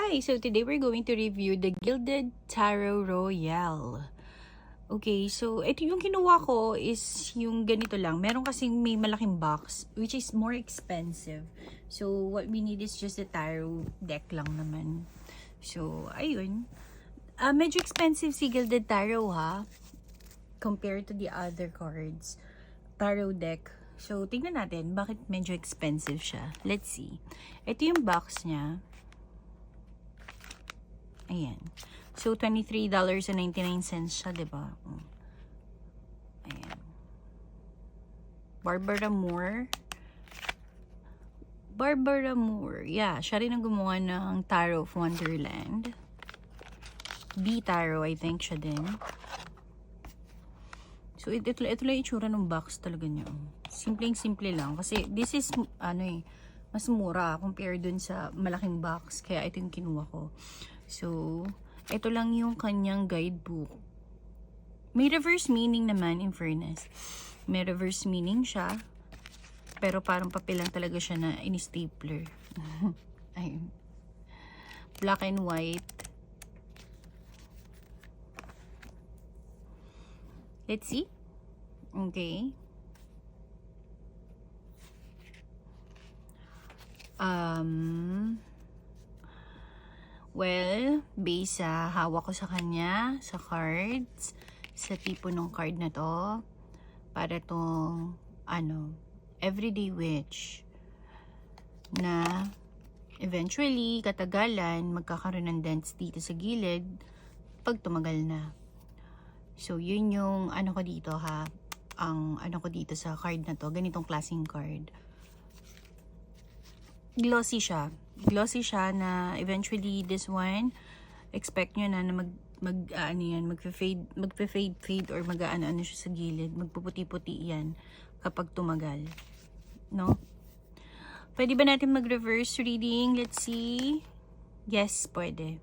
Hi! So today we're going to review the Gilded Tarot Royale. Okay, so ito yung kinuha ko is yung ganito lang. Meron kasing may malaking box which is more expensive. So what we need is just a tarot deck lang naman. So ayun. Medyo expensive si Gilded Tarot ha. Compared to the other cards. Tarot deck. So tingnan natin bakit medyo expensive siya. Let's see. Ito yung box niya. Ayan. So, $23.99 siya, diba? Ayan. Barbara Moore. Barbara Moore. Yeah, siya rin ang gumawa ng Tarot of Wonderland. B Tarot, I think siya din. So, ito lang itsura ng box talaga niya. Simpleng-simple lang. Kasi, this is, mas mura compared dun sa malaking box. Kaya, ito yung kinuha ko. So, ito lang yung kanyang guidebook. May reverse meaning naman, in fairness. May reverse meaning siya. Pero parang papel lang talaga siya na in-stapler. Ayun. Black and white. Let's see. Okay. Well, based sa hawak ko sa kanya, sa cards, sa tipo ng card na to, para tong, everyday witch, na eventually, katagalan, magkakaroon ng dents dito sa gilid, pag tumagal na. So, yun yung, ko dito ha, ang, ko dito sa card na to, ganitong klaseng card. Glossy siya. Glossy siya na eventually this one, expect nyo na magpe-fade or mag-ano siya sa gilid. Magpuputi-puti yan kapag tumagal. No? Pwede ba natin mag-reverse reading? Let's see. Yes, pwede.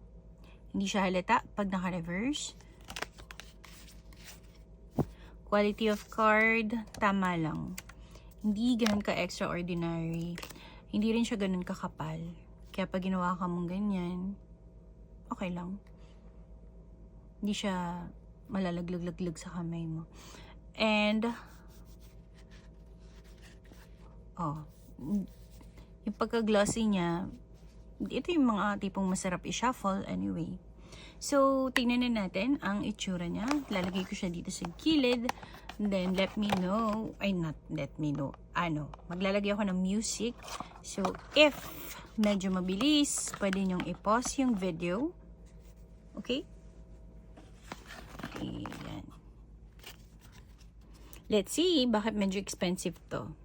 Hindi siya halata pag naka-reverse. Quality of card, tama lang. Hindi ganun ka-extraordinary. Hindi rin siya ganun kakapal. Kaya pag ginawa ka mong ganyan, okay lang. Hindi siya malalaglag-laglag sa kamay mo. And, yung pagka-glossy niya, ito yung mga tipong masarap i-shuffle anyway. So, tingnan na natin ang itsura niya. Lalagay ko siya dito sa gilid. Then, let me know. Maglalagay ako ng music. So, if medyo mabilis, pwede nyong i-pause yung video. Okay? Okay, yan. Let's see, bakit medyo expensive to.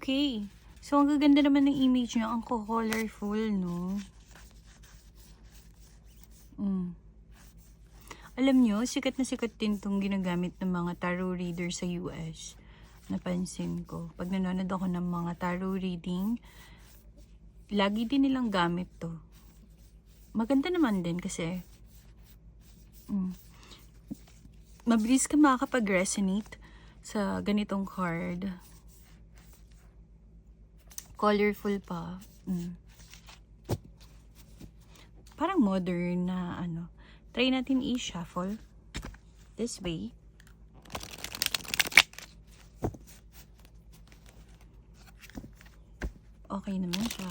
Okay. So, ang gaganda naman ng image niya. Ang colorful, no? Alam nyo, sikat na sikat din itong ginagamit ng mga tarot reader sa US. Napansin ko. Pag nanonood ako ng mga tarot reading, lagi din nilang gamit to. Maganda naman din kasi mabilis ka makakapag-resonate sa ganitong card. Colorful pa. Parang modern na ano. Try natin i-shuffle. This way. Okay naman siya.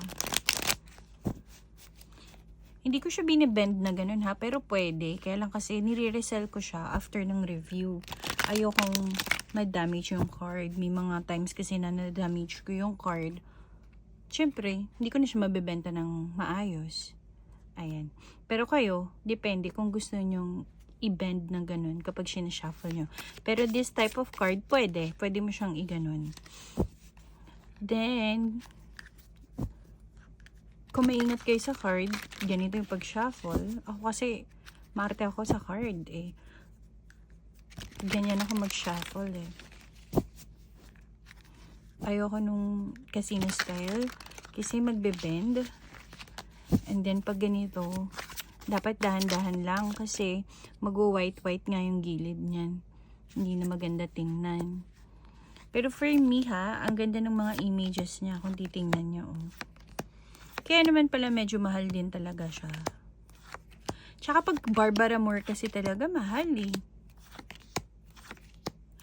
Hindi ko siya binibend na ganun ha, pero pwede. Kaya lang kasi nire-resell ko siya after ng review. Ayokong ma-damage yung card. May mga times kasi na na-damage ko yung card. Siyempre, hindi ko na siya mabibenta ng maayos. Ayan. Pero kayo, depende kung gusto nyong i-bend na ganun kapag sinashuffle nyo. Pero this type of card, pwede. Pwede mo siyang i-ganun. Then, kung maingat kayo sa card, ganito yung pag-shuffle. Ako kasi, marte ako sa card eh. Ganyan ako mag-shuffle eh. Ayoko nung casino style kasi magbe-bend. And then pag ganito, dapat dahan-dahan lang kasi mag-white-white nga yung gilid niyan. Hindi na maganda tingnan. Pero for me ha, ang ganda ng mga images niya kung titingnan niyo. Oh. Kaya naman pala medyo mahal din talaga siya. Tsaka pag Barbara Moore kasi talaga mahal eh.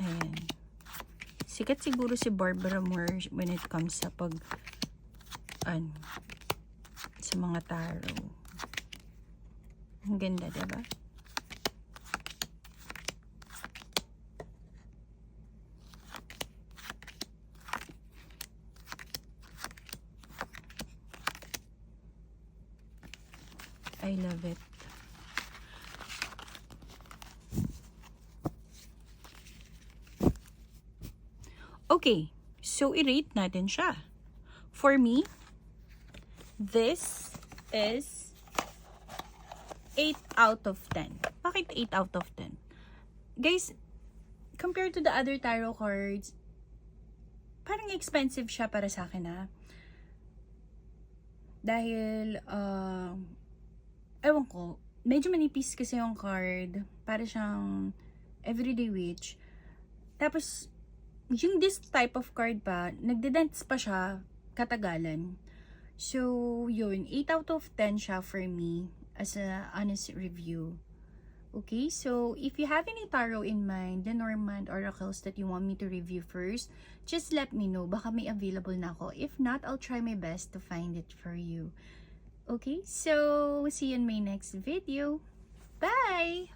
Ayan. Sikat siguro si Barbara Moore when it comes sa sa mga tarot. Ang ganda, diba? I love it. Okay, so i-rate natin siya. For me, this is 8 out of 10. Bakit 8 out of 10? Guys, compared to the other tarot cards, parang expensive siya para sa akin ha. Dahil, ewan ko, medyo manipis kasi yung card. Para siyang everyday witch. Tapos, yung this type of card pa, nagde-dents pa siya katagalan. So, yun, 8 out of 10 siya for me as a honest review. Okay, so if you have any tarot in mind, Lenormand oracles that you want me to review first, just let me know. Baka may available na ako. If not, I'll try my best to find it for you. Okay, so see you in my next video. Bye!